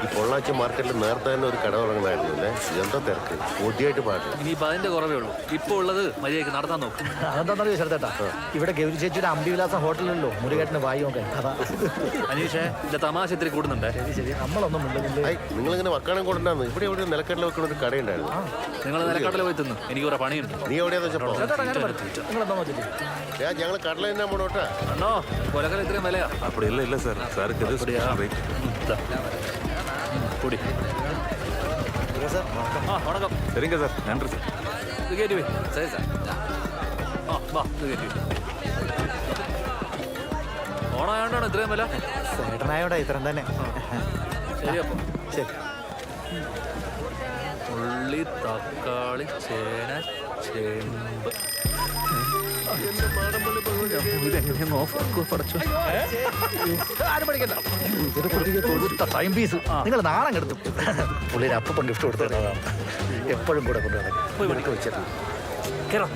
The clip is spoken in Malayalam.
ഈ പൊള്ളാച്ചി മാർക്കറ്റിൽ നേരത്തെ തന്നെ ഒരു കട തുടങ്ങണമായിരുന്നു അല്ലേ? എന്താ തിരക്ക് പൊടിയായിട്ട് പാട്ട്. ഇനിയിപ്പോൾ അതിന്റെ കുറവേ ഉള്ളൂ. ഇപ്പോൾ ഉള്ളത് മര്യാദയ്ക്ക് നടത്താൻ നോക്കും. അതെന്താണെന്നറിയോ ശരത്തേട്ടാ, ഇവിടെ ഗൗരി ചേച്ചിയുടെ അംബിവിലാസം ഹോട്ടലിലല്ലോ മുരുകേട്ടന് വായി നോക്കാൻ. അതാ അനീഷേ, ഇതിന്റെ തമാശ ഇത്തിരി കൂടുന്നുണ്ടേ. ശരി ശരി, നമ്മളൊന്നും മിണ്ടുന്നില്ലേ. നിങ്ങളിങ്ങനെ വക്കാനം കൊണ്ടുണ്ടാന്ന് ഇവിടെ എവിടെ നിലക്കടല വെക്കുന്ന ഒരു കടയുണ്ടായിരുന്നു. നിങ്ങൾ നിലക്കടല പോയി തിന്നു, എനിക്ക് കുറെ പണിയുണ്ട്. നീ എവിടെയാന്ന് വെച്ചപ്പോ നിങ്ങളെന്താ നോക്കിട്ട് ഞങ്ങൾ കടല തന്നെ പോണോട്ടാ. അണ്ണോ കൊലക്കല ഇത്രയും വിലയാ? அப்படி இல்லை இல்லை சார் சாருக்கு இது ஸ்பெஷல் ரேட். കൂടി ആ വണക്കം. சரிங்க சார் நன்றி சார். ഇത് കയറ്റി പോയി. ശരി സാർ. ആ വാ, ഇത് കയറ്റി പോയി. ഓണായോണ്ടാണ് ഇത്രയും വില? ചേട്ടനായോടാ ഇത്രയും തന്നെ. ശരി അപ്പം. ശരി. ഉള്ളി, തക്കാളി, ചേന, ചേമ്പ്. ഇതെങ്ങനെയൊന്ന് ഓഫാക്കോ പഠിച്ചു. ടൈം പീസ് നിങ്ങൾ നാണം കെടുത്തും. പുള്ളിയുടെ അപ്പം ഗിഫ്റ്റ് കൊടുത്തതാണ്, എപ്പോഴും കൂടെ കൊണ്ടുവന്നത്. പോയി വെച്ചിട്ട് കേറാം.